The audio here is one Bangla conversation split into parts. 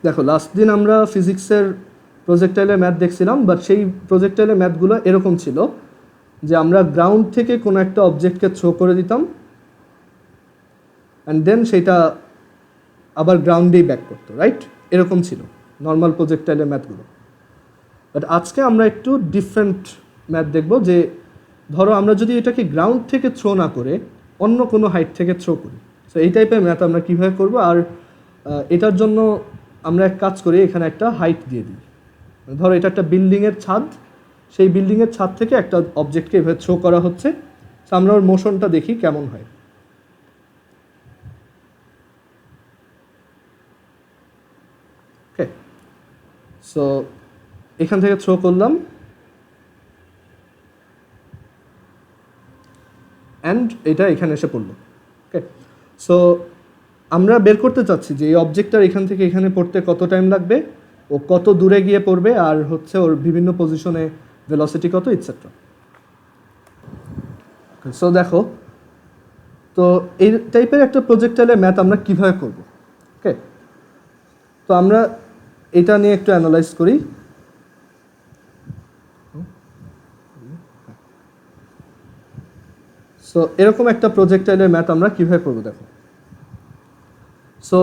দেখো লাস্ট দিন আমরা ফিজিক্সের প্রজেক্টাইলের ম্যাথ দেখছিলাম, বাট সেই প্রজেক্টাইলের ম্যাথগুলো এরকম ছিল যে আমরা গ্রাউন্ড থেকে কোনো একটা অবজেক্টকে থ্রো করে দিতাম অ্যান্ড দেন সেটা আবার গ্রাউন্ডেই ব্যাক করতো, রাইট? এরকম ছিল নর্মাল প্রজেক্টাইলের ম্যাথগুলো। বাট আজকে আমরা একটু ডিফারেন্ট ম্যাথ দেখব, যে ধরো আমরা যদি এটাকে গ্রাউন্ড থেকে থ্রো না করে অন্য কোনো হাইট থেকে থ্রো করি, সো এই টাইপের ম্যাথ আমরা কীভাবে করব। আর এটার জন্য আমরা এক কাজ করি, এখানে একটা হাইট দিয়ে দিই। ধরো এটা একটা বিল্ডিংয়ের ছাদ, সেই বিল্ডিংয়ের ছাদ থেকে একটা অবজেক্টকে এভাবে থ্রো করা হচ্ছে। সো আমরা ওর মোশনটা দেখি কেমন হয়। ওকে, সো এখান থেকে থ্রো করলাম অ্যান্ড এটা এখানে এসে পড়লো। ওকে, সো আমরা বের করতে চাচ্ছি যে এই অবজেক্টটার এখান থেকে এখানে পড়তে কত টাইম লাগবে, ও কত দূরে গিয়ে পড়বে, আর হচ্ছে ওর বিভিন্ন পজিশনে ভেলোসিটি কত, ইটসেট্রা। সো দেখো, তো এই টাইপের একটা প্রজেক্টাইলের ম্যাথ আমরা কীভাবে করব। ওকে, তো আমরা এটা নিয়ে একটু অ্যানালাইজ করি। সো এরকম একটা প্রজেক্টাইলের ম্যাথ আমরা কীভাবে করবো দেখো। সো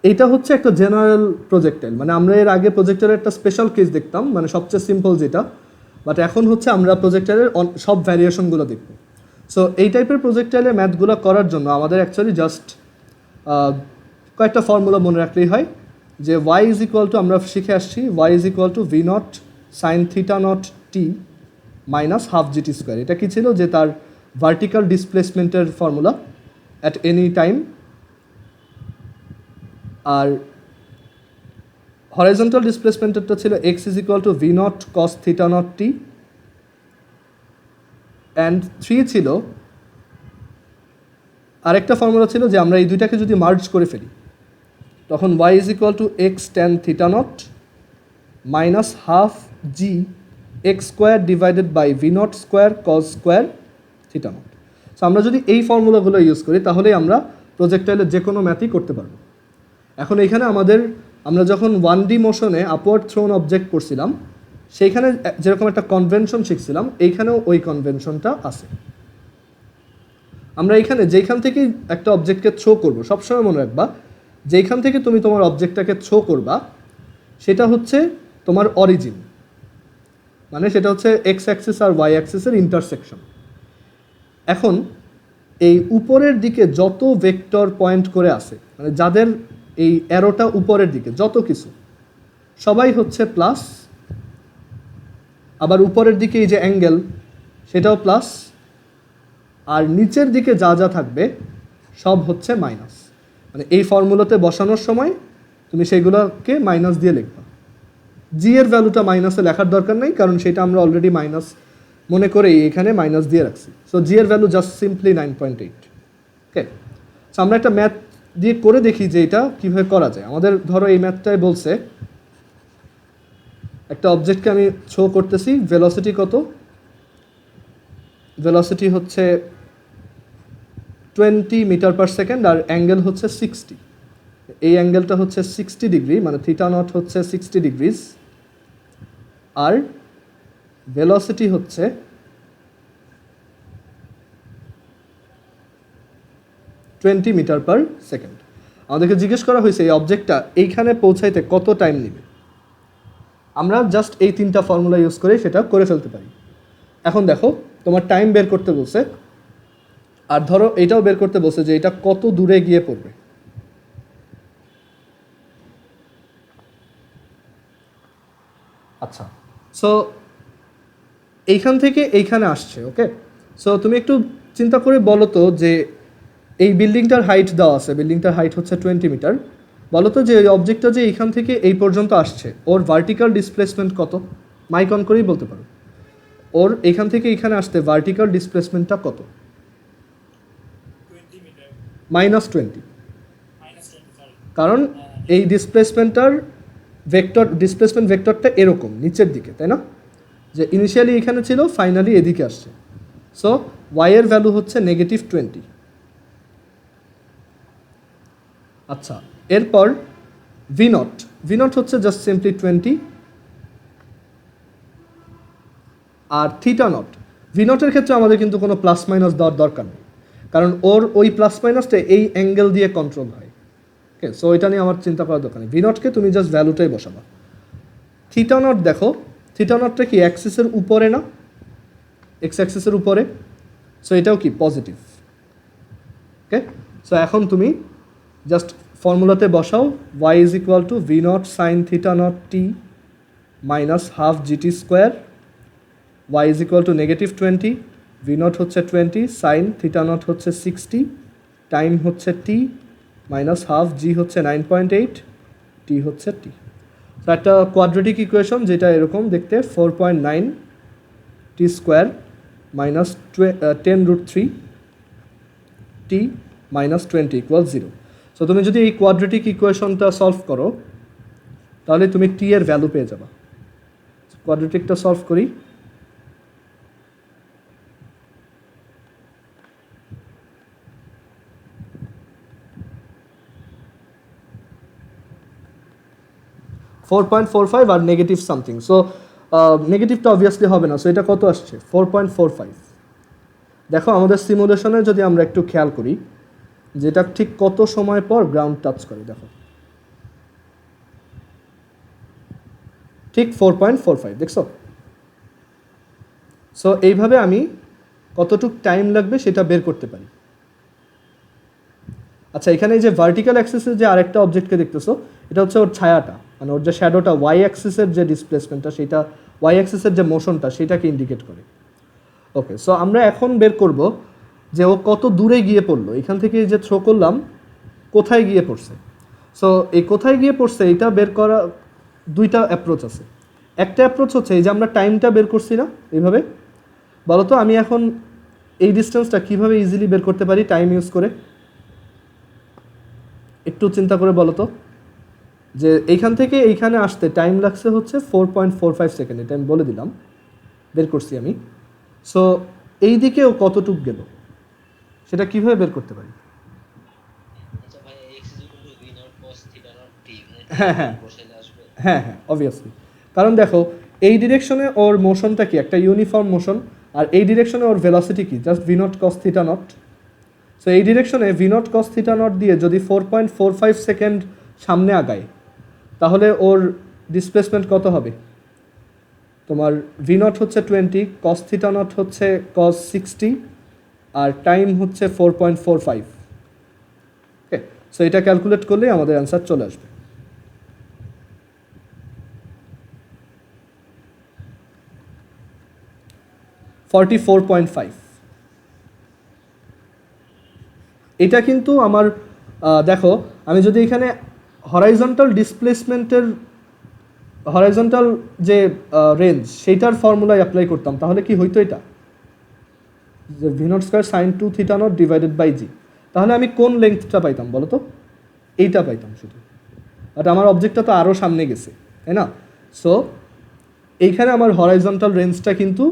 এইটা হচ্ছে একটা জেনারেল প্রজেক্টাইল, মানে আমরা এর আগে প্রজেক্টাইলের একটা স্পেশাল কেস দেখতাম, মানে সবচেয়ে সিম্পল যেটা, বাট এখন হচ্ছে আমরা প্রজেক্টাইলের সব ভ্যারিয়েশনগুলো দেখব। সো এই টাইপের প্রজেক্টাইলের ম্যাথগুলো করার জন্য আমাদের অ্যাকচুয়ালি জাস্ট কয়েকটা ফর্মুলা মনে রাখলেই হয়। যে ওয়াই ইজ ইকুয়াল টু, আমরা শিখে আসছি, y is equal to v naught sine theta naught t minus half g t square. এটা কী ছিল, যে তার ভার্টিক্যাল ডিসপ্লেসমেন্টের ফর্মুলা অ্যাট এনি টাইম। আর হরাইজন্টাল ডিসপ্লেসমেন্টেরটা ছিল x is equal to v naught cos theta naught t, and 3 ছিল আরেকটা ফর্মুলা ছিল যে আমরা এই দুইটাকে যদি মার্জ করে ফেলি তখন y is equal to x tan theta not minus half g x square divided by v not square cos square theta not. So আমরা যদি এই ফর্মুলাগুলো ইউজ করি তাহলেই আমরা প্রজেক্টাইলের যে কোনো ম্যাথই করতে পারবো। এখন এইখানে আমরা যখন 1D মোশনে আপওয়ার্ড থ্রোন অবজেক্ট করছিলাম, সেইখানে যেরকম একটা কনভেনশন শিখছিলাম, এইখানেও ওই কনভেনশনটা আছে। আমরা এইখানে যেইখান থেকেই একটা অবজেক্টকে থ্রো করবো, সবসময় মনে রাখবা যেইখান থেকে তুমি তোমার অবজেক্টটাকে থ্রো করবা সেটা হচ্ছে তোমার অরিজিন, মানে সেটা হচ্ছে এক্স অ্যাক্সিস আর ওয়াই অ্যাক্সিসের ইন্টারসেকশন। এখন এই উপরের দিকে যত ভেক্টর পয়েন্ট করে আছে, মানে যাদের এই অ্যারোটা উপরের দিকে যত কিছু, সবাই হচ্ছে প্লাস। আবার উপরের দিকে এই যে অ্যাঙ্গেল সেটাও প্লাস, আর নিচের দিকে যা যা থাকবে সব হচ্ছে মাইনাস। মানে এই ফর্মুলাতে বসানোর সময় তুমি সেগুলোকে মাইনাস দিয়ে লিখবা। জি এর ভ্যালুটা মাইনাসে লেখার দরকার নেই, কারণ সেটা আমরা অলরেডি মাইনাস মনে করেই এখানে মাইনাস দিয়ে রাখছি। সো জি এর ভ্যালু জাস্ট সিম্পলি 9.8। ওকে, সো আমরা একটা ম্যাথ দিয়ে করে দেখি যে এটা কীভাবে করা যায়। আমাদের ধরো এই ম্যাথটাই বলছে একটা অবজেক্টকে আমি থ্রো করতেছি, ভেলোসিটি কত, ভেলোসিটি হচ্ছে 20 মিটার পার সেকেন্ড, আর অ্যাঙ্গেল হচ্ছে 60। এই অ্যাঙ্গেলটা হচ্ছে 60 ডিগ্রি, মানে থিটা নট হচ্ছে 60 ডিগ্রিজ, আর ভেলোসিটি হচ্ছে 20 মিটার পার সেকেন্ড। আমাদেরকে জিজ্ঞেস করা হয়েছে এই অবজেক্টটা এইখানে পৌঁছাইতে কত টাইম নেবে। আমরা জাস্ট এই 3টা ফর্মুলা ইউজ করে সেটা করে ফেলতে পারি। এখন দেখো, তোমার টাইম বের করতে বলছে, আর ধরো এটাও বের করতে বলছে যে এটা কত দূরে গিয়ে পড়বে। আচ্ছা, সো এইখান থেকে এইখানে আসছে। ওকে, সো তুমি একটু চিন্তা করে বলো তো যে এই বিল্ডিংটার হাইট দেওয়া আছে, বিল্ডিংটার হাইট হচ্ছে 20 মিটার। বলো তো যে এই অবজেক্টটা যে এইখান থেকে এই পর্যন্ত আসছে, ওর ভার্টিক্যাল ডিসপ্লেসমেন্ট কত? মাইক অন করেই বলতে পারো, ওর এখান থেকে এখানে আসতে ভার্টিক্যাল ডিসপ্লেসমেন্টটা কত? -20। কারণ এই ডিসপ্লেসমেন্টটার ডিসপ্লেসমেন্ট ভেক্টরটা এরকম নিচের দিকে, তাই না? যে ইনিশিয়ালি এখানে ছিল, ফাইনালি এদিকে আসছে। সো ওয়াই এর ভ্যালু হচ্ছে -20। আচ্ছা, এরপর ভি নট হচ্ছে জাস্ট সিম্পলি 20, আর থিটা নট, ভি নটের ক্ষেত্রে আমাদের কিন্তু কোনো প্লাস মাইনাস দেওয়ার দরকার নেই, কারণ ওর ওই প্লাস মাইনাসটা এই অ্যাঙ্গেল দিয়ে কন্ট্রোল হয়। ওকে, সো এটা নিয়ে আমার চিন্তা করার দরকার নেই। ভি নটকে তুমি জাস্ট ভ্যালুটাই বসাবা। থিটা নট দেখো, থিটা নটটা কি অ্যাক্সিসের উপরে না, এক্স অ্যাক্সিসের উপরে, সো এটাও কি পজিটিভ। ওকে, সো এখন তুমি জাস্ট ফর্মুলাতে বসাও y is equal to v naught sine theta naught t minus half g t square, y is equal to -20, V naught হচ্ছে 20, সাইন থিটা নট হচ্ছে 60, টাইম হচ্ছে টি মাইনাস হাফ, জি হচ্ছে 9.8, টি হচ্ছে টি। তো একটা কোয়াড্রেটিক ইকুয়েশন যেটা এরকম দেখতে 4.9 টি স্কোয়ার মাইনাস 10√3 টি মাইনাস 20 ইকুয়াল 0। সো তুমি যদি এই কোয়াড্রেটিক ইকুয়েশনটা সলভ করো তাহলে তুমি টি এর ভ্যালু পেয়ে যাবা। কোয়াড্রেটিকটা সলভ করি, -4.45 আর নেগেটিভ সামথিং, সো নেগেটিভটা অবভিয়াসলি হবে না, সো এটা কত আসছে 4.45। দেখো আমাদের সিমুলেশনে যদি আমরা একটু খেয়াল করি যেটা ঠিক কত সময় পর গ্রাউন্ড টাচ করে, দেখো ঠিক 4.45, দেখছো। সো এইভাবে আমি কতটুক টাইম লাগবে সেটা বের করতে পারি। আচ্ছা, এখানে এই যে ভার্টিক্যাল অ্যাক্সিসে যে আরেকটা অবজেক্টকে দেখতেছো, এটা হচ্ছে ওর ছায়াটা, মানে ওর যে শ্যাডোটা, ওয়াই অ্যাক্সিসের যে ডিসপ্লেসমেন্টটা, সেটা ওয়াই অ্যাক্সিসের যে মোশনটা সেটাকে ইন্ডিকেট করে। ওকে, সো আমরা এখন বের করব যে ও কত দূরে গিয়ে পড়লো, এখান থেকে যে থ্রো করলাম কোথায় গিয়ে পড়ছে। সো এই কোথায় গিয়ে পড়ছে এটা বের করা দুইটা অ্যাপ্রোচ আছে। একটা অ্যাপ্রোচ হচ্ছে এই যে আমরা টাইমটা বের করছি না, এইভাবে বলো তো আমি এখন এই ডিস্টেন্সটা কীভাবে ইজিলি বের করতে পারি টাইম ইউজ করে, একটু চিন্তা করে বলো তো। যে এইখান থেকে এইখানে আসতে টাইম লাগছে হচ্ছে 4.45 সেকেন্ড, এটা আমি বলে দিলাম, বের করছি আমি। সো এই দিকেও কতটুক গেল সেটা কিভাবে বের করতে পারি? হ্যাঁ হ্যাঁ হ্যাঁ হ্যাঁ অবভিয়াসলি, কারণ দেখো এই ডিরেকশনে ওর মোশনটা কি একটা ইউনিফর্ম মোশন, আর এই ডিরেকশনে ওর ভেলোসিটি কি just v naught cos theta not. So এই ডিরেকশনে v naught cos theta naught দিয়ে যদি 4.45 সেকেন্ড সামনে আগায় তাহলে ওর ডিসপ্লেসমেন্ট কত হবে? তোমার ভি নট হচ্ছে 20, কস থিটা নট হচ্ছে কস 60, আর টাইম হচ্ছে 4.45। ওকে, সো এটা ক্যালকুলেট করলেই আমাদের অ্যান্সার চলে আসবে। $44.5। এটা কিন্তু আমার দেখো আমি যদি এখানে হরাইজন্টাল ডিসপ্লেসমেন্টের হরাইজন্টাল যে রেঞ্জ সেইটার ফর্মুলায় অ্যাপ্লাই করতাম তাহলে কি হইতো, এটা যে v not square sine 2 theta naught divided by g, তাহলে আমি কোন লেন্থটা পাইতাম বলো তো? এইটা পাইতাম শুধু, বাট আমার অবজেক্টটা তো আরও সামনে গেছে, তাই না? সো এইখানে আমার হরাইজন্টাল রেঞ্জটা কিন্তু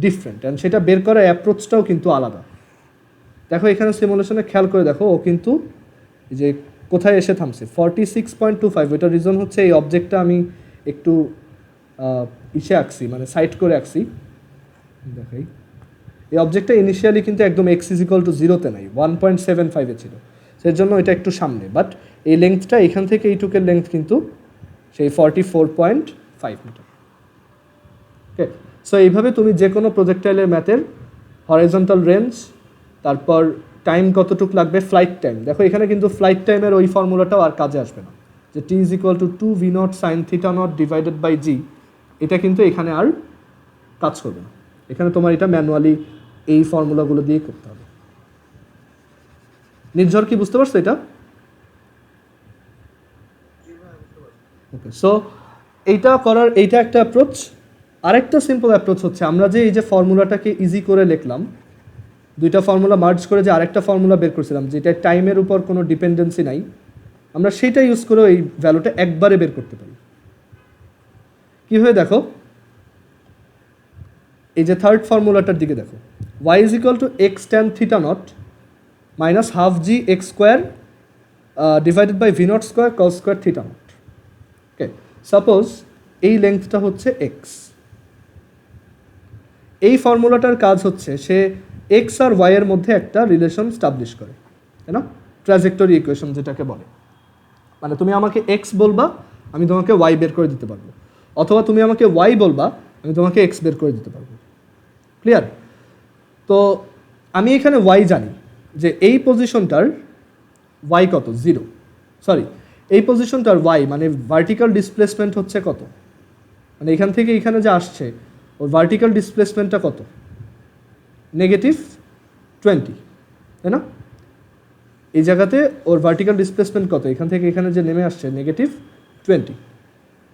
ডিফারেন্ট, অ্যান্ড সেটা বের করার অ্যাপ্রোচটাও কিন্তু আলাদা। দেখো এখানে সিমুলেশনে খেয়াল করে দেখো ও কিন্তু যে কোথায় এসে থামছে 46.25। এটার রিজন হচ্ছে এই অবজেক্টটা আমি একটু ইসে আঁকছি, মানে সাইড করে আঁকছি। দেখাই, এই অবজেক্টটা ইনিশিয়ালি কিন্তু একদম x ইজ ইকুয়াল টু 0-তে নাই, 1.75-এ ছিল, সেই জন্য এটা একটু সামনে, বাট এই লেন্থটা এখান থেকে এইটুকের লেন্থ কিন্তু সেই 44.5 মিটার। ওকে, সো এইভাবে তুমি যে কোনো প্রজেক্টাইলের ম্যাথের হরাইজন্টাল রেঞ্জ, তারপর টাইম কতটুকু লাগবে, ফ্লাইট টাইম, দেখো এখানে কিন্তু ফ্লাইট টাইমের ওই ফর্মুলাটাও আর কাজে আসবে না, যে t is equal to 2 v0 sine theta naught divided by g, এটা কিন্তু এখানে আর কাজ করবে না। এখানে তোমার এটা ম্যানুয়ালি এই ফর্মুলাগুলো দিয়ে করতে হবে। নির্ঝর কি বুঝতে পারছো এটা? ওকে, সো এইটা করার এইটা একটা অ্যাপ্রোচ। আরেকটা সিম্পল অ্যাপ্রোচ হচ্ছে আমরা যে এই যে ফর্মুলাটাকে ইজি করে লিখলাম, দুইটা ফর্মুলা মার্জ করে যে আরেকটা ফর্মুলা বের করছিলাম যেটা টাইমের উপর কোনো ডিপেন্ডেন্সি নাই, আমরা সেইটা ইউজ করে এই ভ্যালুটা একবারে বের করতে পারি। কীভাবে দেখো, এই যে থার্ড ফর্মুলাটার দিকে দেখো, y is equal to x tan theta not minus half g x square divided by v not square cos square theta not. Suppose এই লেন্থটা হচ্ছে এক্স, এই ফর্মুলাটার কাজ হচ্ছে সে এক্স আর ওয়াই এর মধ্যে একটা রিলেশন স্টাবলিশ করে, তাই না? ট্র্যাজেক্টরি ইকুয়েশন যেটাকে বলে, মানে তুমি আমাকে এক্স বলবা, আমি তোমাকে ওয়াই বের করে দিতে পারবো, অথবা তুমি আমাকে ওয়াই বলবা, আমি তোমাকে এক্স বের করে দিতে পারবো। ক্লিয়ার? তো আমি এখানে ওয়াই জানি যে এই পজিশনটার ওয়াই কত, 0, সরি এই পজিশনটার ওয়াই মানে ভার্টিক্যাল ডিসপ্লেসমেন্ট হচ্ছে কত, মানে এখান থেকে এখানে যে আসছে ওর ভার্টিক্যাল ডিসপ্লেসমেন্টটা কত, -20, তাই না? এই জায়গাতে ওর ভার্টিক্যাল ডিসপ্লেসমেন্ট কত, এখান থেকে এখানে যে নেমে আসছে -20,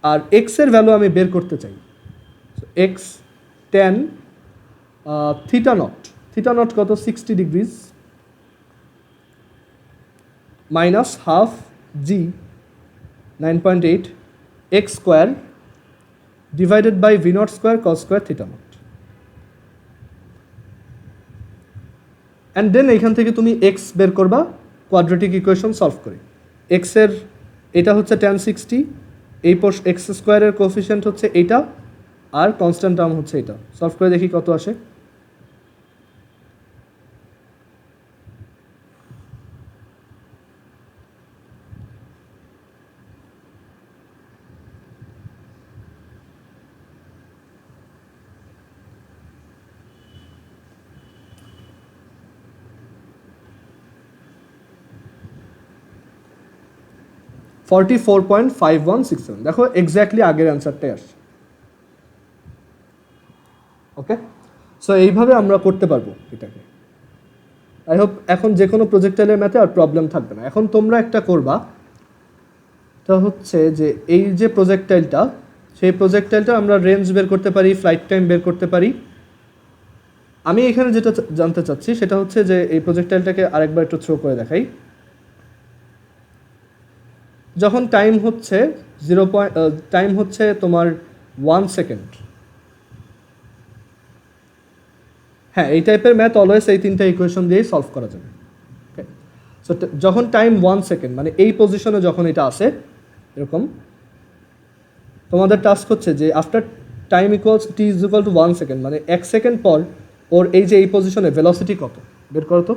আর এক্স এর ভ্যালু আমি বের করতে চাই। এক্স tan থিটা নট কত, 60 degrees minus half g 9.8 x square divided by v not square cos square theta not. And then এখান থেকে তুমি এক্স বের করবা কোয়াড্রেটিক ইকুয়েশন সলভ করে। এক্সের এটা হচ্ছে tan 60, এই এক্স স্কোয়ারের কোফিশিয়েন্ট হচ্ছে এইটা, আর কনস্ট্যান্ট টার্ম হচ্ছে এটা। সলভ করে দেখি কত আসে। $44.5167, দেখো এক্স্যাক্টলি আগের অ্যান্সারটাই আসছে। ওকে, সো এইভাবে আমরা করতে পারবো এটাকে। আই হোপ এখন যে কোনো প্রজেক্টাইলের ম্যাথে আর প্রবলেম থাকবে না। এখন তোমরা একটা করবা, তা হচ্ছে যে এই যে প্রজেক্টাইলটা, সেই প্রজেক্টাইলটা আমরা রেঞ্জ বের করতে পারি, ফ্লাইট টাইম বের করতে পারি। আমি এখানে যেটা জানতে চাচ্ছি সেটা হচ্ছে যে এই প্রজেক্টাইলটাকে আরেকবার একটু থ্রো করে দেখাই। যখন টাইম হচ্ছে টাইম হচ্ছে তোমার 1 সেকেন্ড, হ্যাঁ এই টাইপের ম্যাথ অলওয়েজ এই তিনটা ইকুয়েশন দিয়েই সলভ করা যাবে। ওকে, সো যখন টাইম 1 সেকেন্ড মানে এই পজিশনে যখন এটা আসে এরকম, তোমাদের টাস্ক হচ্ছে যে after time equals T is equal two 1 second মানে 1 সেকেন্ড পর ওর এই যে এই পজিশনে ভেলোসিটি কত বের করো তো।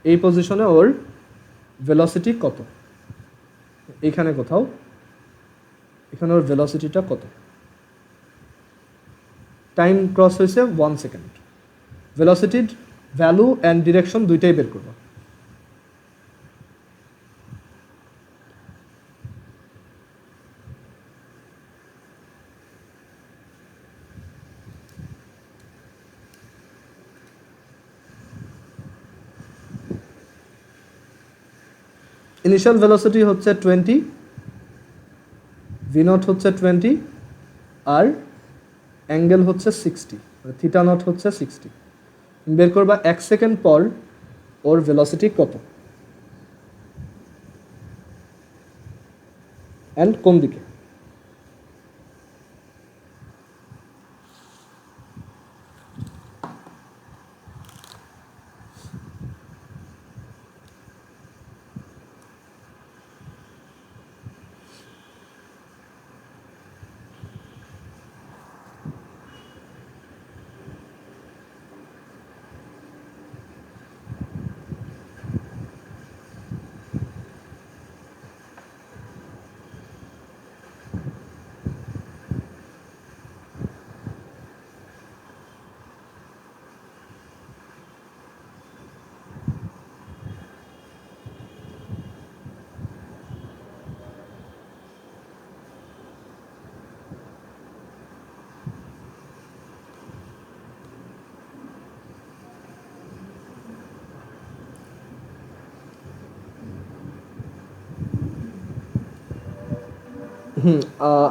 এই পজিশনে ওর ভেলোসিটি কত, এইখানে কোথাও, এখানে ওর ভেলোসিটিটা কত। টাইম ক্রস হয়েছে 1 সেকেন্ড, ভেলোসিটির ভ্যালু অ্যান্ড ডিরেকশন দুইটাই বের করবো। ইনিশিয়াল ভেলোসিটি হচ্ছে 20, ভি নট হচ্ছে 20, আর অ্যাঙ্গেল হচ্ছে 60, থিটা নট হচ্ছে 60। বের করবা 1 সেকেন্ড পর ওর ভেলোসিটি কত অ্যান্ড কোন দিকে।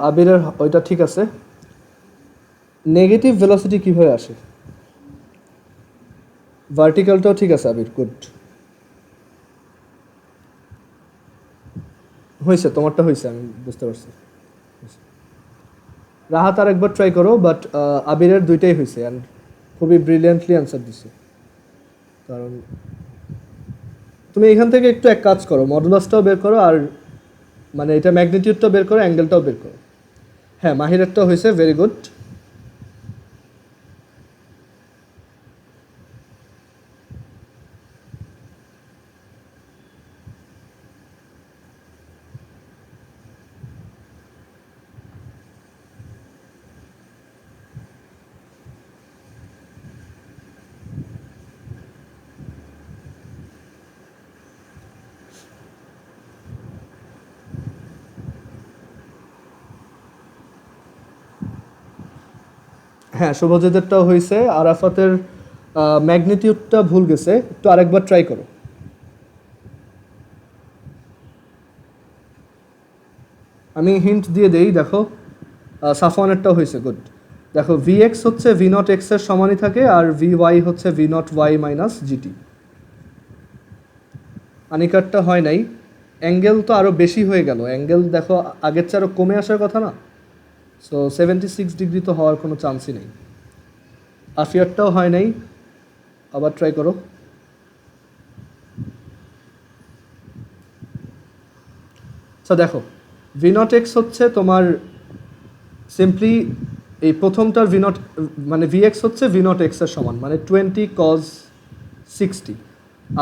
আবিরের ওইটা ঠিক আছে। নেগেটিভ ভেলোসিটি কীভাবে আসে? ভার্টিক্যালটাও ঠিক আছে আবির, গুড হয়েছে, তোমারটা হয়েছে, আমি বুঝতে পারছি। রাহাত আর একবার ট্রাই করো, বাট আবিরের দুইটাই হয়েছে অ্যান্ড খুবই ব্রিলিয়েন্টলি অ্যান্সার দিছে। কারণ তুমি এখান থেকে একটু এক কাজ করো, মডুলাসটাও বের করো আর মানে এটা ম্যাগনিটিউডটা বের করো, অ্যাঙ্গেলটাও বের করো। হ্যাঁ, মাহিরেরটা হয়েছে, ভেরি গুড। হ্যাঁ, শুভজিতেরটাও হয়েছে। আরাফাতের ম্যাগনিটিউডটা ভুল গেছে, একটু আরেকবার ট্রাই করো। আমি হিন্ট দিয়ে দেই, দেখো সাফওয়ানেরটাও হয়েছে, গুড। দেখো ভি এক্স হচ্ছে ভি নট এক্সের সমানই থাকে, আর ভি ওয়াই হচ্ছে v naught y minus g t. আনিকারটা হয় নাই। অ্যাঙ্গেল তো আরও বেশি হয়ে গেল, অ্যাঙ্গেল দেখো আগের চেয়ে আরও কমে আসার কথা না। সো 76 ডিগ্রি তো হওয়ার কোনো চান্সই নেই। আফিয়ারটাও হয় নাই, আবার ট্রাই করো। আচ্ছা দেখো, ভি নট এক্স হচ্ছে তোমার সিম্পলি এই প্রথমটার ভি নট, মানে ভি এক্স হচ্ছে ভি নট এক্সের সমান, মানে 20 cos 60,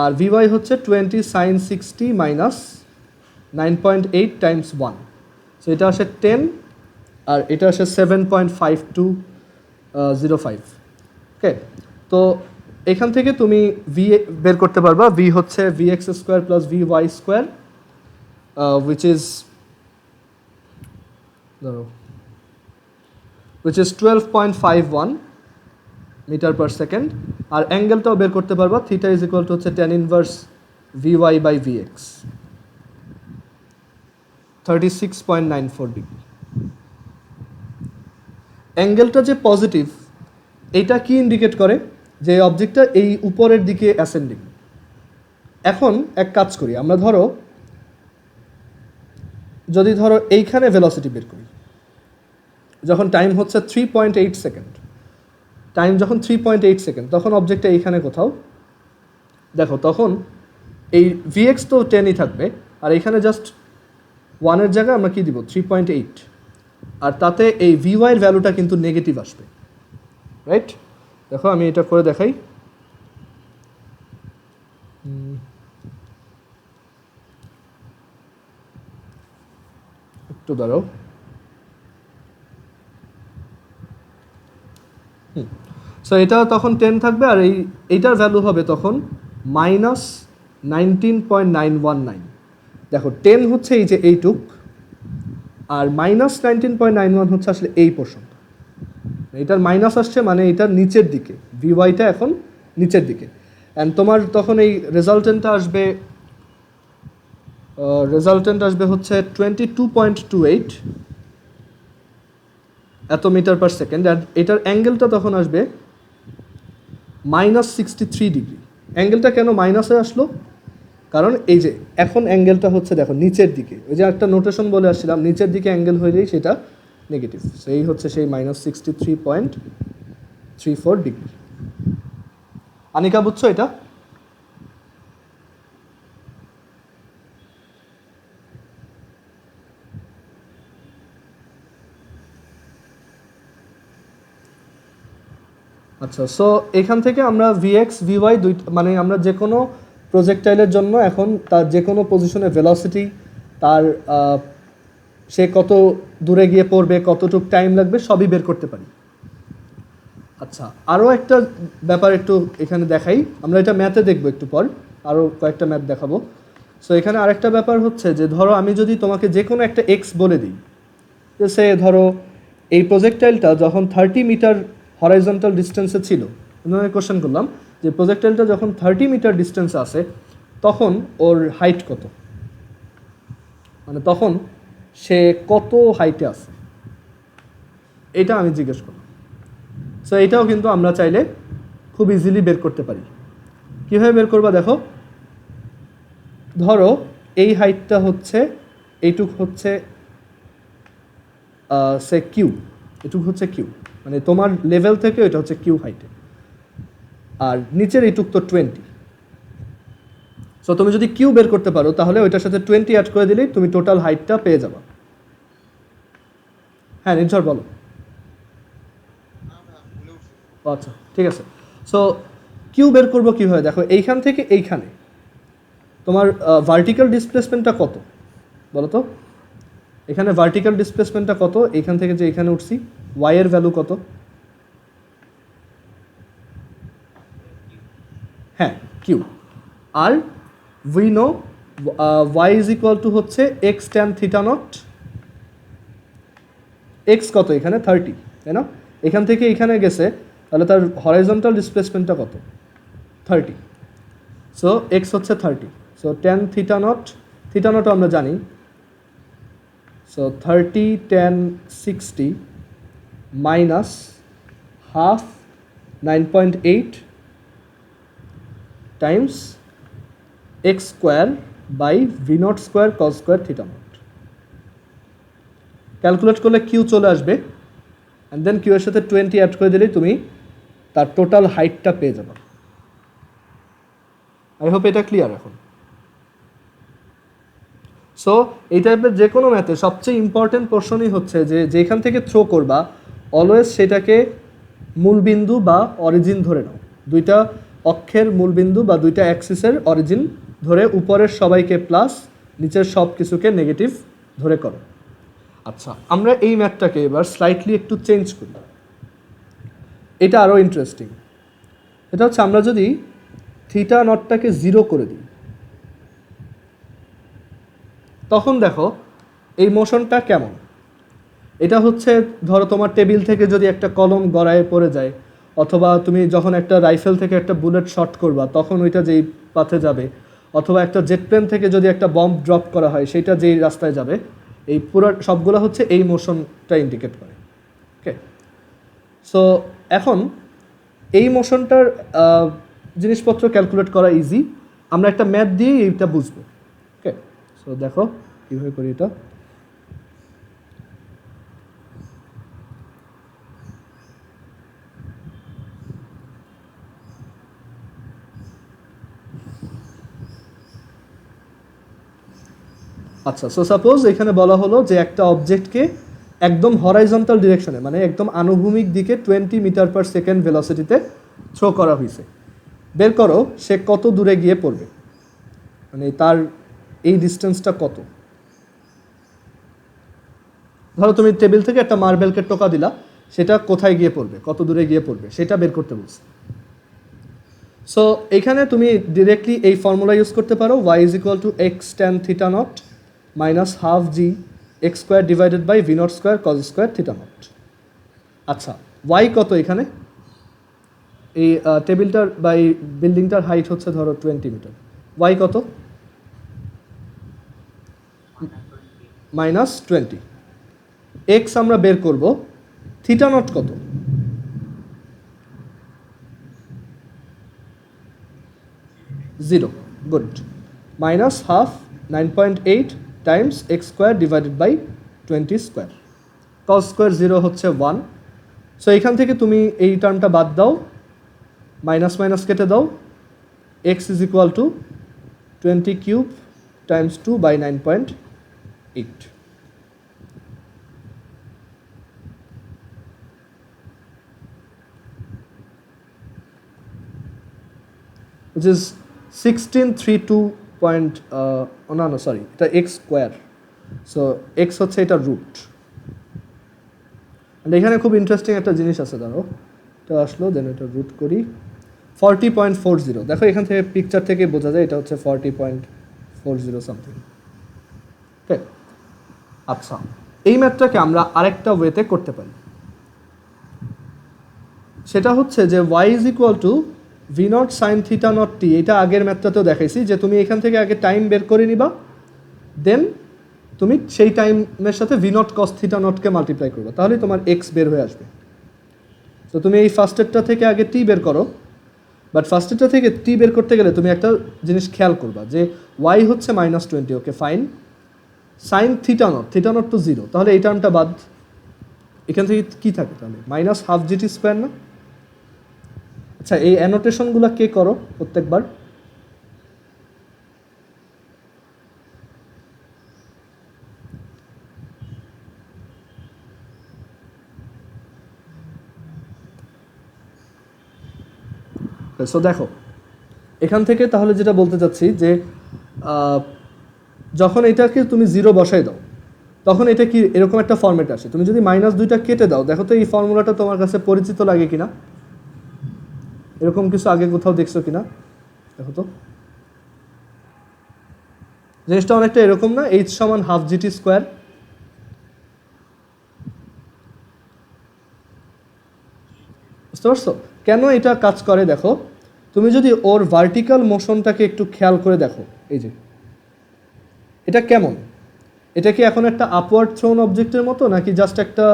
আর ভি ওয়াই হচ্ছে 20 sin 60 মাইনাস 9.8 টাইমস 1। সো এটা আসে 10, আর এটা আসে 7.5205। ওকে, তো এখান থেকে তুমি ভি বের করতে পারবা। ভি হচ্ছে v x square plus v y square, which is ধরো which is 12.51 metre per second. আর অ্যাঙ্গেলটাও বের করতে পারবা, থিটা ইজ ইকুয়াল টু হচ্ছে tan inverse v y by v x, 36.94 degree. অ্যাঙ্গেলটা যে পজিটিভ, এইটা কি ইন্ডিকেট করে? যে অবজেক্টটা এই উপরের দিকে অ্যাসেন্ডিং। এখন এক কাজ করি আমরা, ধরো যদি ধরো এইখানে ভেলোসিটি বের করি, যখন টাইম হচ্ছে 3.8 সেকেন্ড, টাইম যখন 3.8 সেকেন্ড, তখন অবজেক্টটা এইখানে কোথাও, দেখো তখন এই ভিএক্স তো 10ই থাকবে, আর এইখানে জাস্ট 1-এর জায়গায় আমরা কি দিব, 3.8, আর তাতে এই ভিওয়াই এর ভ্যালুটা কিন্তু নেগেটিভ আসবে, রাইট? দেখো আমি এটা করে দেখাই। একটু দাঁড়াও। সো এটা তখন 10 থাকবে, আর এইটার ভ্যালু হবে তখন মাইনাস 19.919। দেখো 10 হচ্ছে এই যে এইটুক, আর মাইনাস 19.91 হচ্ছে আসলে এই পোর্শন। এটার মাইনাস আসছে মানে এটার নিচের দিকে, ভিওয়াইটা এখন নিচের দিকে। অ্যান্ড তোমার তখন এই রেজাল্টেন্টটা আসবে হচ্ছে 22.28 এত মিটার পার সেকেন্ড, আর এটার অ্যাঙ্গেলটা তখন আসবে মাইনাস 63 ডিগ্রি। অ্যাঙ্গেলটা কেন মাইনাসে আসলো? কারণ এই যে এখন অ্যাঙ্গেলটা হচ্ছে দেখো নিচের দিকে, ওই যে একটা নোটেশন বলে আসছিলাম, নিচের দিকে অ্যাঙ্গেল হইলেই সেটা নেগেটিভ। সেই হচ্ছে সেই মাইনাস 63.34 ডিগ্রি। আনিকা বুঝছো এটা? আচ্ছা, সো এখান থেকে আমরা ভিএক্স ভিওয়াই মানে আমরা যে কোনো প্রজেক্টাইলের জন্য এখন তার যে কোনো পজিশনে ভেলোসিটি, তার সে কত দূরে গিয়ে পড়বে, কতটুকু টাইম লাগবে, সবই বের করতে পারি। আচ্ছা, আরও একটা ব্যাপার একটু এখানে দেখাই, আমরা এটা ম্যাথে দেখবো একটু পর, আরও কয়েকটা ম্যাথ দেখাবো। সো এখানে আরেকটা ব্যাপার হচ্ছে যে ধরো আমি যদি তোমাকে যে কোনো একটা এক্স বলে দিই, যে সে ধরো এই প্রজেক্টাইলটা যখন 30 মিটার হরাইজন্টাল ডিস্টেন্সে ছিল, আমি কোশ্চেন করলাম যে প্রজেক্টাইলটা যখন 30 মিটার ডিস্টেন্সে আসে তখন ওর হাইট কত, মানে তখন সে কত হাইটে আছে, এটা আমি জিজ্ঞেস করলাম। সো এটাও কিন্তু আমরা চাইলে খুব ইজিলি বের করতে পারি। কীভাবে বের করবা দেখো, ধরো এই হাইটটা হচ্ছে, এইটুক হচ্ছে সে কিউ, এটুক হচ্ছে কিউ, মানে তোমার লেভেল থেকে এটা হচ্ছে কিউ হাইটে, আর নিচের এইটুক তো 20। সো তুমি যদি কিউ বের করতে পারো তাহলে ওইটার সাথে 20 অ্যাড করে দিলেই তুমি টোটাল হাইটটা পেয়ে যাবে। হ্যাঁ নির্ঝর বলো। আচ্ছা ঠিক আছে। সো কিউ বের করবো কীভাবে, দেখো এইখান থেকে এইখানে তোমার ভার্টিক্যাল ডিসপ্লেসমেন্টটা কত বলো তো, এখানে ভার্টিক্যাল ডিসপ্লেসমেন্টটা কত, এইখান থেকে যে এখানে উঠছি ওয়াই এর ভ্যালু কত? হ্যাঁ কিউ। আর we know y is equal to হচ্ছে x tan theta naught, x কত এখানে 30 তাই না, এখান থেকে এখানে গেছে তাহলে তার হরাইজন্টাল ডিসপ্লেসমেন্টটা কত 30, সো এক্স হচ্ছে 30, সো ট্যান থিটা নট আমরা জানি, so 30 tan 60 minus half 9.8 times x square by v not square cos square theta not. Calculate করলে কিউ চলে আসবে, অ্যান্ড দেন কিউ এর সাথে 20 অ্যাড করে দিলেই তুমি তার টোটাল হাইটটা পেয়ে যাবে। আই হোপ এটা ক্লিয়ার এখন। সো এই টাইপের যে কোনো ম্যাথে সবচেয়ে ইম্পর্টেন্ট পোর্শনই হচ্ছে যে যেখান থেকে থ্রো করবা অলওয়েজ সেটাকে মূলবিন্দু বা অরিজিন ধরে নাও, দুইটা অক্ষের মূলবিন্দু বা দুইটা অ্যাক্সিসের অরিজিন ধরে উপরের সবাইকে প্লাস নিচের সব কিছুকে নেগেটিভ ধরে করো। আচ্ছা আমরা এই ম্যাথটাকে এবার স্লাইটলি একটু চেঞ্জ করি, এটা আরও ইন্টারেস্টিং। এটা হচ্ছে আমরা যদি থিটা নটটাকে 0 করে দিই তখন দেখো এই মোশনটা কেমন। এটা হচ্ছে ধরো তোমার টেবিল থেকে যদি একটা কলম গড়ায় পড়ে যায়, অথবা তুমি যখন একটা রাইফেল থেকে একটা বুলেট শট করবা তখন ওইটা যেই পাথে যাবে, অথবা একটা জেট প্লেন থেকে যদি একটা বম্ব ড্রপ করা হয় সেটা যেই রাস্তায় যাবে, এই পুরো সবগুলো হচ্ছে এই মোশনটা ইন্ডিকেট করে। ওকে, সো এখন এই মোশনটার জিনিসপত্র ক্যালকুলেট করা ইজি, আমরা একটা ম্যাথ দিয়ে এইটা বুঝবো। ওকে, সো দেখো কীভাবে করি এটা। আচ্ছা সো সাপোজ এখানে বলা হলো যে একটা অবজেক্টকে একদম হরাইজন্টাল ডিরেকশনে মানে একদম আনুভূমিক দিকে 20 মিটার পার সেকেন্ড ভেলোসিটিতে থ্রো করা হয়েছে, বের করো সে কত দূরে গিয়ে পড়বে, মানে তার এই ডিস্টেন্সটা কত। ধরো তুমি টেবিল থেকে একটা মার্বেলকে টোকা দিলা, সেটা কোথায় গিয়ে পড়বে, কত দূরে গিয়ে পড়বে সেটা বের করতে বলছে। সো এখানে তুমি ডিরেক্টলি এই ফর্মুলা ইউজ করতে পারো, y is equal to x tan theta not minus half g x square divided by v not square cos square theta not. আচ্ছা ওয়াই কত এখানে, এই টেবিলটার বা এই বিল্ডিংটার হাইট হচ্ছে ধরো 20 মিটার, ওয়াই কত -20, এক্স আমরা বের করব, থিটা নট কত, zero, good, minus half 9.8 times x square divided by 20 square, cos square 0 হচ্ছে 1। সো এইখান থেকে তুমি এই টার্মটা বাদ দাও, মাইনাস মাইনাস কেটে দাও, x is equal to 20 cube times 2 by 9.8, which is 1632 point না না সরি এটা এক্স স্কোয়ার, সো এক্স হচ্ছে এটা রুট। এখানে খুব ইন্টারেস্টিং একটা জিনিস আছে, ধরো এটা আসলো দেন এটা রুট করি 40.40, দেখো এখান থেকে পিকচার থেকে বোঝা যায় এটা হচ্ছে 40.40 সামথিং। ওকে, আচ্ছা এই ম্যাথটাকে আমরা আরেকটা ওয়েতে করতে পারি, সেটা হচ্ছে যে y is equal to v naught sine theta naught t, এটা আগের ম্যাথটাতেও দেখাইছি যে তুমি এখান থেকে আগে টাইম বের করে নিবা, দেন তুমি সেই টাইমের সাথে ভি নট কস থিটা নটকে মাল্টিপ্লাই করবে, তাহলেই তোমার এক্স বের হয়ে আসবে। তো তুমি এই ফার্স্টেরটা থেকে আগে টি বের করো, বাট ফার্স্টেরটা থেকে টি বের করতে গেলে তুমি একটা জিনিস খেয়াল করবা যে ওয়াই হচ্ছে -20, okay fine, sine theta not to 0, তাহলে এই টার্মটা বাদ, এখান থেকে কী থাকে তাহলে মাইনাস হাফ জিটি স্কোয়ার না। আচ্ছা এই অ্যানোটেশনগুলো কে করো প্রত্যেকবার, সো দেখো এখান থেকে তাহলে যেটা বলতে চাচ্ছি যে যখন এটাকে তুমি 0 বসাই দাও তখন এটা কি এরকম একটা ফর্মেট আসে। তুমি যদি -2টা কেটে দাও, দেখো তো এই ফর্মুলাটা তোমার কাছে পরিচিত লাগে কিনা, এরকম কিছু আগে কোথাও দেখছো কিনা, দেখো তো জিনিসটা অনেকটা এরকম না, h সমান হাফ জিটি স্কোয়ার। বুঝতে পারছো কেন এটা কাজ করে? দেখো তুমি যদি ওর ভার্টিক্যাল মোশনটাকে একটু খেয়াল করে দেখো, এই যে এটা কেমন, এটা কি এখন একটা আপওয়ার্ড থ্রোন অবজেক্টের মতো নাকি জাস্ট একটা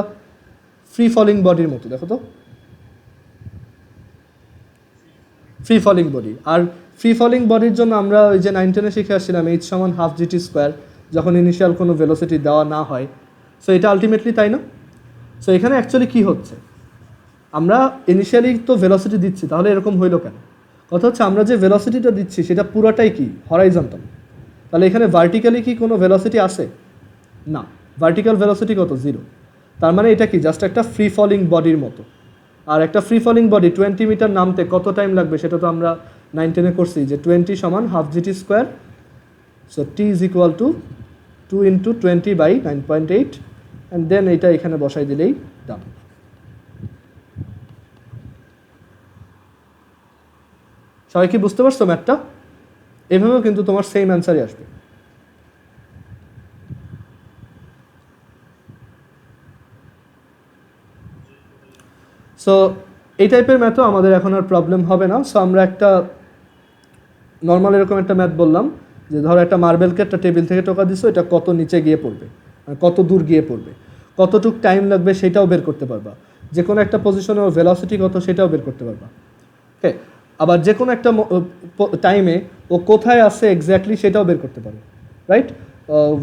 ফ্রি ফলিং বডির মতো? দেখো তো ফ্রি ফলিং বডি। আর ফ্রি ফলিং বডির জন্য আমরা ওই যে 9-10-এ শিখে আসছিলাম h সমান হাফ জিটি স্কোয়ার যখন ইনিশিয়াল কোনো ভেলোসিটি দেওয়া না হয়। সো এটা আলটিমেটলি তাই না? সো এখানে অ্যাকচুয়ালি কী হচ্ছে, আমরা ইনিশিয়ালি তো ভেলোসিটি দিচ্ছি, তাহলে এরকম হইলো কেন? কথা হচ্ছে আমরা যে ভেলোসিটিটা দিচ্ছি সেটা পুরোটাই কি হরাইজন্টাল, তাহলে এখানে ভার্টিক্যালি কি কোনো ভেলোসিটি আছে? না, ভার্টিক্যাল ভেলোসিটি কত? 0। তার মানে এটা কি জাস্ট একটা ফ্রি ফলিং বডির মতো। আর একটা ফ্রি ফলিং বডি 20 মিটার নামতে কত টাইম লাগবে সেটা তো আমরা 9-10-এ করছি যে 20 সমান half g t square. So t is equal to 2 × 20/9.8 and then এইটা এখানে বসাই দিলেই ডান। সবাই কি বুঝতে পারছো ম্যাথটা? এভাবেও কিন্তু তোমার সেম অ্যান্সারই আসবে। সো এই টাইপের ম্যাথও আমাদের এখন আর প্রবলেম হবে না। সো আমরা একটা নর্মাল এরকম একটা ম্যাথ বললাম যে ধরো একটা মার্বেলকে একটা টেবিল থেকে টোকা দিছো, এটা কত নিচে গিয়ে পড়বে, মানে কত দূর গিয়ে পড়বে, কতটুক টাইম লাগবে সেটাও বের করতে পারবা, যে কোনো একটা পজিশনে ওর ভেলোসিটি কত সেটাও বের করতে পারবা। ওকে, আবার যে কোনো একটা টাইমে ও কোথায় আছে এক্স্যাক্টলি সেটাও বের করতে পারবে, right?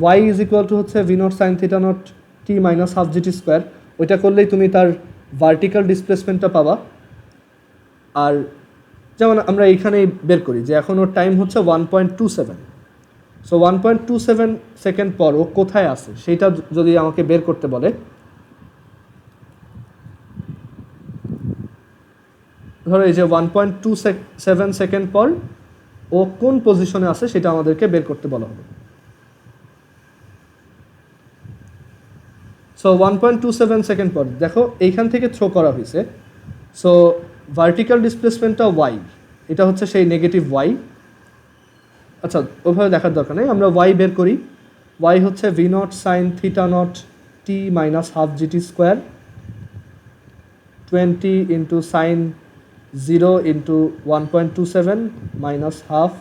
Y is equal to হচ্ছে v0 sin θ naught t minus half g t square. ওইটা করলেই তুমি তার ভার্টিক্যাল ডিসপ্লেসমেন্টটা পাবা। আর যেমন আমরা এইখানেই বের করি যে এখন ওর টাইম হচ্ছে 1.27, সো 1.27 সেকেন্ড পর ও কোথায় আছে সেইটা যদি আমাকে বের করতে বলে, ধরো এই যে 1.27 সেকেন্ড পর ও কোন পজিশনে আছে সেটা আমাদেরকে বের করতে বলা হবে। সো 1.27 সেকেন্ড পর দেখো এইখান থেকে থ্রো করা হয়েছে, সো ভার্টিক্যাল ডিসপ্লেসমেন্টটা ওয়াই, এটা হচ্ছে সেই নেগেটিভ ওয়াই। আচ্ছা ওইভাবে দেখার দরকার নেই, আমরা ওয়াই বের করি। ওয়াই হচ্ছে v0 sin θ naught t minus half g t square 20 × sin 0 × 1.27 minus half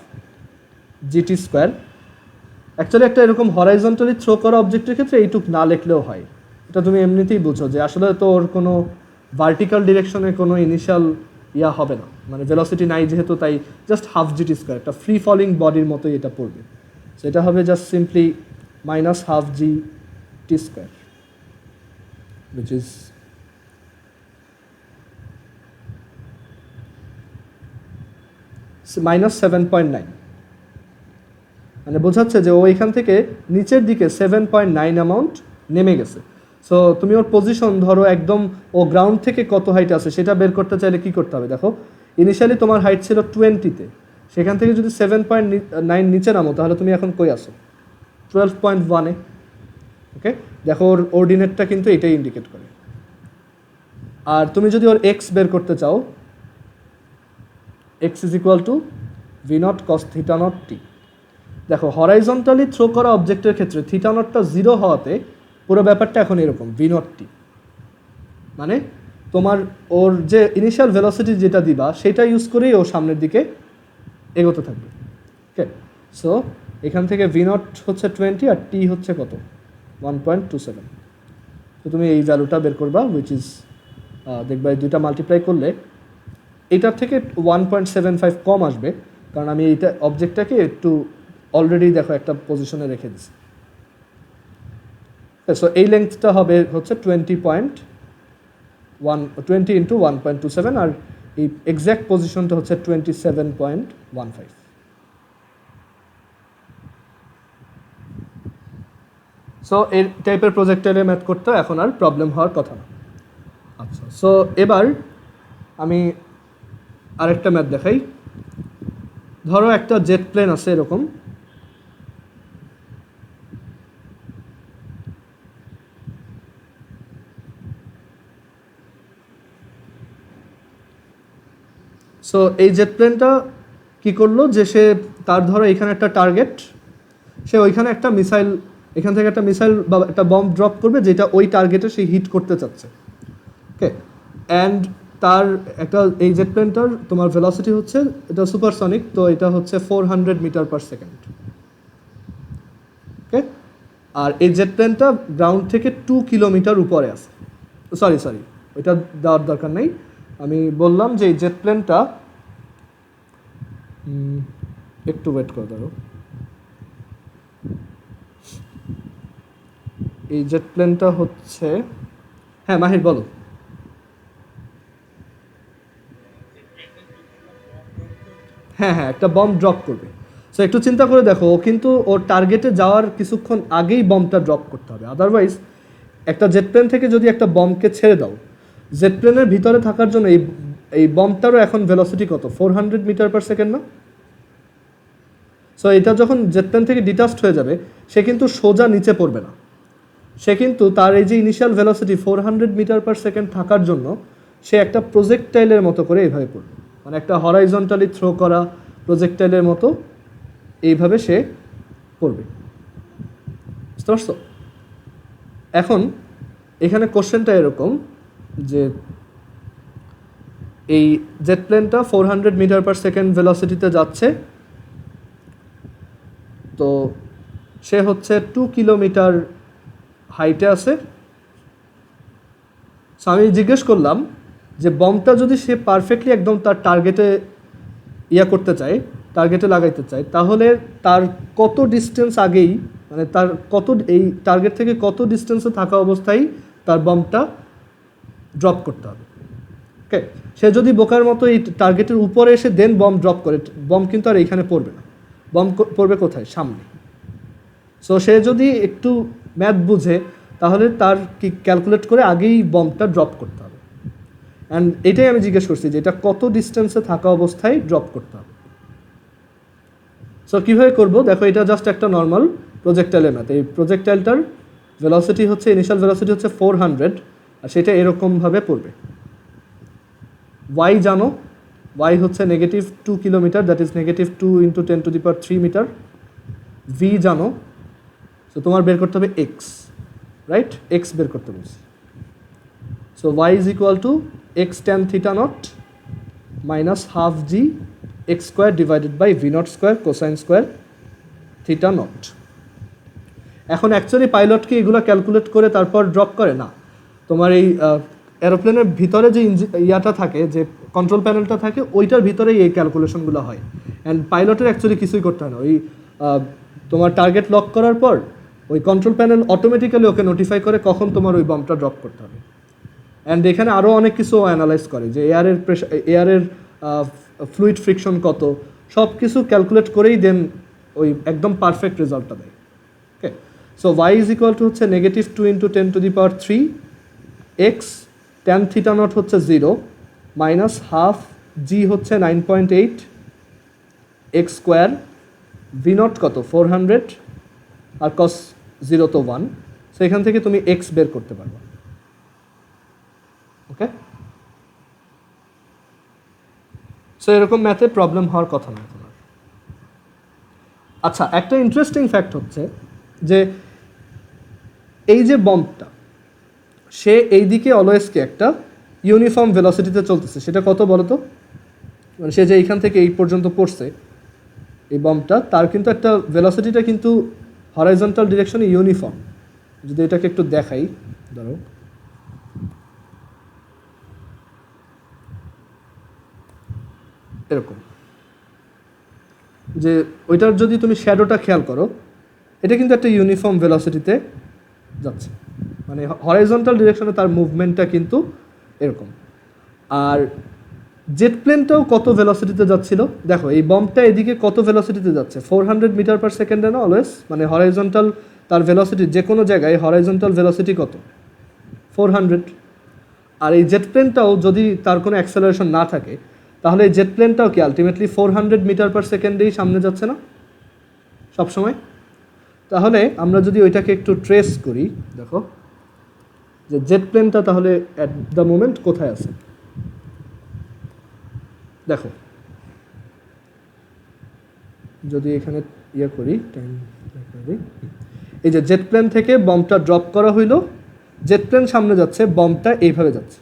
g t square. Actually একটা এরকম হরাইজন্টালি থ্রো করা অবজেক্টের ক্ষেত্রে এইটুক না লিখলেও হয়, এটা তুমি এমনিতেই বুঝো যে আসলে তো ওর কোনো ভার্টিক্যাল ডিরেকশনে কোনো ইনিশিয়াল ইয়া হবে না, মানে ভেলোসিটি নাই যেহেতু, তাই জাস্ট হাফ জিটি স্কোয়ার একটা ফ্রি ফলিং বডির মতোই এটা পড়বে। সো এটা হবে just simply minus half G T square which is -7.9, মানে বোঝাচ্ছে যে ও এখান থেকে নিচের দিকে 7.9 অ্যামাউন্ট নেমে গেছে। সো তুমি ওর পজিশন ধরো একদম ও গ্রাউন্ড থেকে কত হাইট আছে সেটা বের করতে চাইলে কী করতে হবে? দেখো ইনিশিয়ালি তোমার হাইট ছিল 20-তে, সেখান থেকে যদি 7.9 নিচে নামো তাহলে তুমি এখন কই আসো? 12.1-এ। ওকে, দেখো ওর অর্ডিনেটটা কিন্তু এটাই ইন্ডিকেট করে। আর তুমি যদি ওর এক্স বের করতে চাও, x is equal to v0 cos θ naught t। দেখো হরাইজন্টালি থ্রো করা অবজেক্টের ক্ষেত্রে θ নটটা 0 হওয়াতে পুরো ব্যাপারটা এখন এরকম v0 t, মানে তোমার ওর যে ইনিশিয়াল ভেলোসিটি যেটা দিবা সেটা ইউজ করেই ও সামনের দিকে এগোতে থাকবে। ওকে, সো এখান থেকে v0 হচ্ছে 20 আর t হচ্ছে কত? 1.27। তো তুমি এই ভ্যালুটা বের করবা উইচ ইজ দেখবা এই দুইটা মাল্টিপ্লাই করলে এটার থেকে 1.75 কম আসবে, কারণ আমি এইটা অবজেক্টটাকে একটু অলরেডি দেখো একটা পজিশনে রেখে দিচ্ছি। সো এই লেন্থটা হবে হচ্ছে 20 × 1.27 আর এই এক্স্যাক্ট পজিশনটা হচ্ছে 27.15। সো এই টাইপের প্রজেক্টরে ম্যাথ করতে এখন আর প্রবলেম হওয়ার কথা না। আচ্ছা, সো এবার আমি আরেকটা ম্যাথ দেখাই। ধরো একটা জেট প্লেন আছে এরকম, সো এই জেট প্লেনটা কী করলো যে সে তার ধরো এখানে একটা টার্গেট, সে ওইখানে একটা মিসাইল, এখান থেকে একটা মিসাইল বা একটা বম্ব ড্রপ করবে যেটা ওই টার্গেটে সে হিট করতে চাচ্ছে। ওকে, অ্যান্ড তার একটা এই জেট প্লেনটার তোমার ভেলোসিটি হচ্ছে, এটা সুপারসনিক, তো এটা হচ্ছে 400 মিটার পার সেকেন্ড। ওকে, আর এই জেট প্লেনটা গ্রাউন্ড থেকে 2 কিলোমিটার উপরে আছে। সরি ওইটা দেওয়ার দরকার নেই, আমি বললাম যে এই জেট প্লেনটা একটু ওয়েট করে ধরো, এই জেট প্লেনটা হচ্ছে, হ্যাঁ মাহির বলো। হ্যাঁ একটা বম্ব ড্রপ করবে। সো একটু চিন্তা করে দেখো, ও কিন্তু ওর টার্গেটে যাওয়ার কিছুক্ষণ আগেই বম্বটা ড্রপ করতে হবে, আদারওয়াইজ একটা জেট প্লেন থেকে যদি একটা বম্বকে ছেড়ে দাও, জেট প্লেনের ভিতরে থাকার জন্য এই বম্বটারও এখন ভেলোসিটি কত, 400 মিটার পার সেকেন্ড না? সো এটা যখন জেট প্লেন থেকে ডিটাচড হয়ে যাবে, সে কিন্তু সোজা নিচে পড়বে না, সে কিন্তু তার এই যে initial velocity 400 metre per second থাকার জন্য সে একটা প্রজেক্টাইলের মতো করে এইভাবে পড়বে, মানে একটা হরাইজন্টালি থ্রো করা প্রজেক্টাইলের মতো এইভাবে সে পড়বে। বুঝতে পারছো? এখন এখানে কোশ্চেনটা এরকম যে এই জেট প্লেনটা 400 মিটার পার সেকেন্ড ভেলোসিটিতে যাচ্ছে, তো সে হচ্ছে 2 কিলোমিটার হাইটে আছে। সো আমি জিজ্ঞেস করলাম যে বম্বটা যদি সে পারফেক্টলি একদম তার টার্গেটে করতে চায়, টার্গেটে লাগাইতে চায়, তাহলে তার কত ডিস্টেন্স আগেই, মানে তার কত এই টার্গেট থেকে কত ডিস্টেন্সে থাকা অবস্থায় তার বম্বটা ড্রপ করতে হবে। ওকে, সে যদি বোকার মতো এই টার্গেটের উপরে এসে দেন বম্ব ড্রপ করে, বম্ব কিন্তু আর এইখানে পড়বে না, বম্ব পড়বে কোথায়, সামনে। সো সে যদি একটু ম্যাথ বুঝে তাহলে তার কি ক্যালকুলেট করে আগেই বম্বটা ড্রপ করতে হবে। অ্যান্ড এটাই আমি জিজ্ঞেস করছি যে এটা কত ডিস্টেন্সে থাকা অবস্থায় ড্রপ করতে হবে। সো কীভাবে করবো দেখো, এটা জাস্ট একটা নর্মাল প্রজেক্টাইলের ম্যাথ। এই প্রজেক্টাইলটার ভেলোসিটি হচ্ছে, ইনিশিয়াল ভেলোসিটি হচ্ছে 400, আর সেটা এরকমভাবে পড়বে। ওয়াই জানো, ওয়াই হচ্ছে -2 kilometre, that is -2 × 10⁻³ metre. V জানো, সো তোমার বের করতে হবে এক্স, রাইট? এক্স বের করতে বলছি। So y is equal to x tan θ not minus half g x square divided by v not square cosine square theta not. এখন অ্যাকচুয়ালি পাইলট কি এগুলো ক্যালকুলেট করে তারপর ড্রপ করে না, তোমার এই এরোপ্লেনের ভিতরে যে ইয়াটা থাকে, যে কন্ট্রোল প্যানেলটা থাকে, ওইটার ভিতরেই এই ক্যালকুলেশনগুলো হয়। অ্যান্ড পাইলটের অ্যাকচুয়ালি কিছুই করতে হয় না, ওই তোমার টার্গেট লক করার পর ওই কন্ট্রোল প্যানেল অটোমেটিক্যালি ওকে নোটিফাই করে কখন তোমার ওই বম্বটা ড্রপ করতে হবে। অ্যান্ড এখানে আরও অনেক কিছু অ্যানালাইজ করে, যে এয়ারের প্রেশার, এয়ারের ফ্লুইড ফ্রিকশন কত, সব কিছু ক্যালকুলেট করেই দেন ওই একদম পারফেক্ট রেজাল্টটা দেয়। Okay, so y is equal to হচ্ছে -2 × 10⁻³ এক্স, ট্যান থিটা নট হচ্ছে 0 মাইনাস হাফ জি হচ্ছে 9.8 এক্স স্কোয়ার, ভি নট কত 400, আর কস 0 তো 1, সো এখান থেকে তুমি এক্স বের করতে পারবে। ওকে, সো এরকম ম্যাথে প্রবলেম হওয়ার কথা নয় তোমার। আচ্ছা, একটা ইন্টারেস্টিং ফ্যাক্ট হচ্ছে যে এই যে বম্বটা, সে এই দিকে অলওয়েজকে একটা ইউনিফর্ম ভেলোসিটিতে চলতেছে, সেটা কত বলো তো? মানে সে যে এইখান থেকে এই পর্যন্ত পড়ছে এই বম্বটা, তার কিন্তু একটা ভেলোসিটিটা কিন্তু হরাইজন্টাল ডিরেকশনে ইউনিফর্ম। যদি এটাকে একটু দেখাই, ধরো এরকম, যে ওইটার যদি তুমি শ্যাডোটা খেয়াল করো, এটা কিন্তু একটা ইউনিফর্ম ভেলোসিটিতে যাচ্ছে, মানে হরাইজন্টাল ডিরেকশনে তার মুভমেন্টটা কিন্তু এরকম। আর জেট প্লেনটাও কত ভেলোসিটিতে যাচ্ছিল দেখো, এই বম্বটা এদিকে কত ভেলোসিটিতে যাচ্ছে, 400 মিটার পার সেকেন্ডে না অলওয়েজ, মানে হরাইজন্টাল তার ভেলোসিটি যে কোনো জায়গায় হরাইজন্টাল ভেলোসিটি কত, 400। আর এই জেট প্লেনটাও যদি তার কোনো অ্যাক্সেলারেশন না থাকে, তাহলে জেট প্লেনটাও কি আলটিমেটলি 400 মিটার পার সেকেন্ডেই সামনে যাচ্ছে না সবসময়? তাহলে আমরা যদি ওইটাকে একটু ট্রেস করি, দেখো যে জেট প্লেনটা তাহলে অ্যাট দ্য মোমেন্ট কোথায় আছে। দেখো যদি এখানে ইয়ে করি, এই যে জেট প্লেন থেকে বমটা ড্রপ করা হইলো, জেট প্লেন সামনে যাচ্ছে, বমটা এইভাবে যাচ্ছে।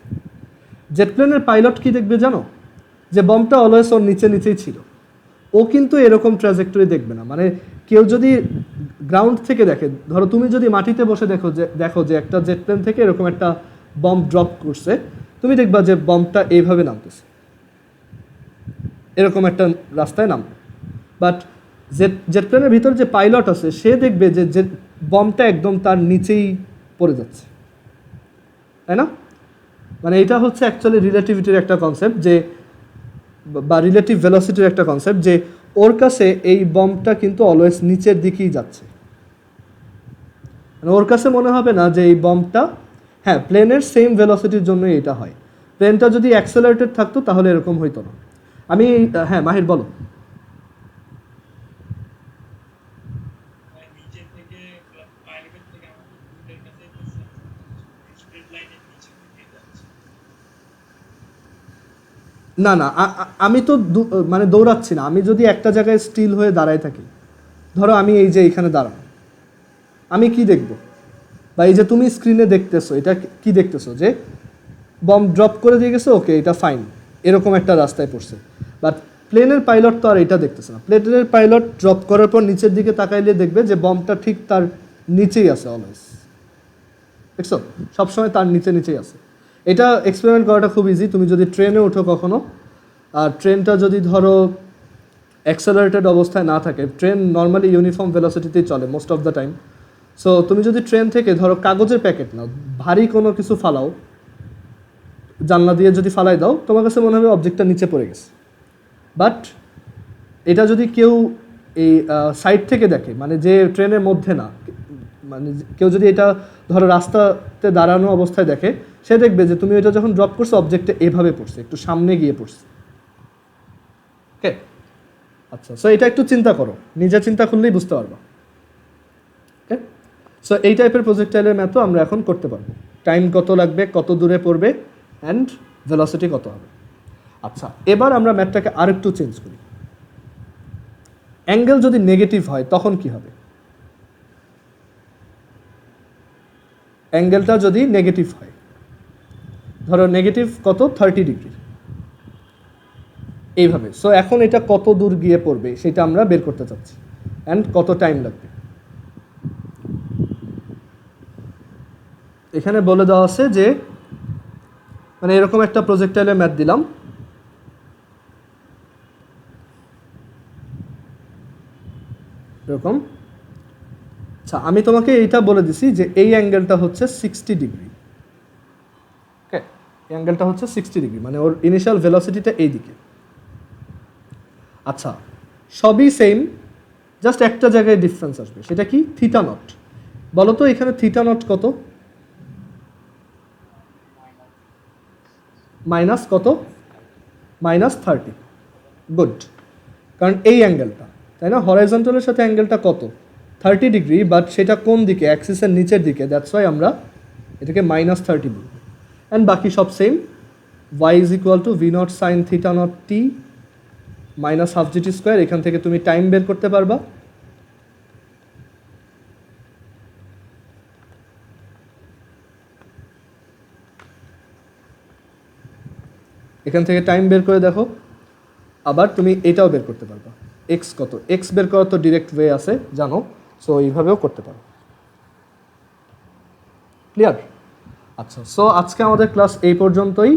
জেট প্লেনের পাইলট কি দেখবে জানো? যে বমটা অলওয়েজ ওর নিচেই ছিল, ও কিন্তু এরকম ট্র্যাজেক্টরি দেখবে না। মানে কেউ যদি গ্রাউন্ড থেকে দেখে, ধরো তুমি যদি মাটিতে বসে দেখো যে একটা জেট প্লেন থেকে এরকম একটা বম ড্রপ করছে, তুমি দেখবা যে বমটা এইভাবে নামতেছে, এরকম একটা রাস্তায় নামবে। বাট জেট প্লেনের ভিতর যে পাইলট আছে সে দেখবে যে বমটা একদম তার নিচেই পড়ে যাচ্ছে, তাই না? মানে এটা হচ্ছে অ্যাকচুয়ালি রিলেটিভিটির একটা কনসেপ্ট, যে বা রিলেটিভ ভেলোসিটির একটা কনসেপ্ট, যে ওর কাছে এই বমটা কিন্তু অলওয়েজ নিচের দিকেই যাচ্ছে। মানে ওর কাছে মনে হবে না যে এই বমটা, হ্যাঁ প্লেনের সেম ভেলোসিটির জন্যই এটা হয়। প্লেনটা যদি অ্যাক্সেলারেটেড থাকতো তাহলে এরকম হইতো না। আমি হ্যাঁ মাহির বলো। না না, আমি তো মানে দৌড়াচ্ছি না। আমি যদি একটা জায়গায় স্টিল হয়ে দাঁড়ায় থাকি, ধরো আমি এই যে এইখানে দাঁড়ানো, আমি কি দেখব? বা এই যে তুমি স্ক্রিনে দেখতেছো, এটা কি দেখতেছো? যে বম ড্রপ করে দিয়ে গেছে, ওকে এটা ফাইন, এরকম একটা রাস্তায় পড়ছে। বাট প্লেনের পাইলট তো আর এটা দেখতেছে না। প্লেনের পাইলট ড্রপ করার পর নিচের দিকে তাকাইলে দেখবে যে বমটা ঠিক তার নিচেই আছে অলওয়েজ। দেখছো, সবসময় তার নিচেই আছে। এটা এক্সপেরিমেন্ট করাটা খুব ইজি। তুমি যদি ট্রেনে ওঠো কখনো, আর ট্রেনটা যদি ধরো অ্যাক্সেলারেটেড অবস্থায় না থাকে, ট্রেন নর্মালি ইউনিফর্ম ভেলোসিটিতেই চলে most of the time. So তুমি যদি ট্রেন থেকে ধরো কাগজের প্যাকেট নাও, ভারী কোনো কিছু ফালাও, জানলা দিয়ে যদি ফালাই দাও, তোমার কাছে মনে হবে অবজেক্টটা নিচে পড়ে গেছে। বাট এটা যদি কেউ এই সাইড থেকে দেখে, মানে যে ট্রেনের মধ্যে না, মানে কেউ যদি এটা ধরো রাস্তাতে দাঁড়ানো অবস্থায় দেখে, সে দেখবে যে তুমি এটা যখন ড্রপ করছো অবজেক্টটা এভাবে পড়ছে, একটু সামনে গিয়ে পড়ছে। ওকে, আচ্ছা, সো এটা একটু চিন্তা করো, নিজে চিন্তা করলেই বুঝতে পারবো। ওকে, সো এই টাইপের প্রজেক্টাইলের ম্যাথও আমরা এখন করতে পারবো। টাইম কত লাগবে, কত দূরে পড়বে, অ্যান্ড ভেলোসিটি কত হবে। আচ্ছা, এবার আমরা ম্যাথটাকে আরেকটু চেঞ্জ করি। অ্যাঙ্গেল যদি নেগেটিভ হয় তখন কি হবে? অ্যাঙ্গেলটা যদি নেগেটিভ হয়, ধরো নেগেটিভ কত, 30 ডিগ্রি, এইভাবে। সো এখন এটা কত দূর গিয়ে পড়বে সেটা আমরা বের করতে চাচ্ছি, অ্যান্ড কত টাইম লাগবে। এখানে বলে দেওয়া আছে যে, মানে এরকম একটা প্রজেক্টাইলের ম্যাথ দিলাম, এরকম। আচ্ছা, আমি তোমাকে এইটা বলে দিছি যে এই অ্যাঙ্গেলটা হচ্ছে 60 ডিগ্রি। ওকে, এই অ্যাঙ্গেলটা হচ্ছে 60 ডিগ্রি, মানে ওর ইনিশিয়াল ভেলোসিটিটা এই দিকে। আচ্ছা, সবই সেম, জাস্ট একটা জায়গায় ডিফারেন্স আসবে, সেটা কি? Theta not. বলো তো এখানে থিটা নট কত? মাইনাস কত? -30। গুড, কারণ এই অ্যাঙ্গেলটা, তাই না, হরাইজন্টালের সাথে অ্যাঙ্গেলটা কত? 30 ডিগ্রি, বাট সেটা কোন দিকে? অ্যাক্সিসের নিচের দিকে, দ্যাটস ওয়াই আমরা এটাকে -30 বলব। অ্যান্ড বাকি সব same. y is equal to v0 sin theta not t minus half gt square. এখান থেকে তুমি টাইম বের করতে পারবা। এখান থেকে টাইম বের করে দেখো, আবার তুমি এটাও বের করতে পারবা, এক্স কত। এক্স বের করার তো ডিরেক্ট ওয়ে আছে, জানো, সো এইভাবেও করতে পারো। ক্লিয়ার? আচ্ছা, সো আজকে আমাদের ক্লাস এই পর্যন্তই।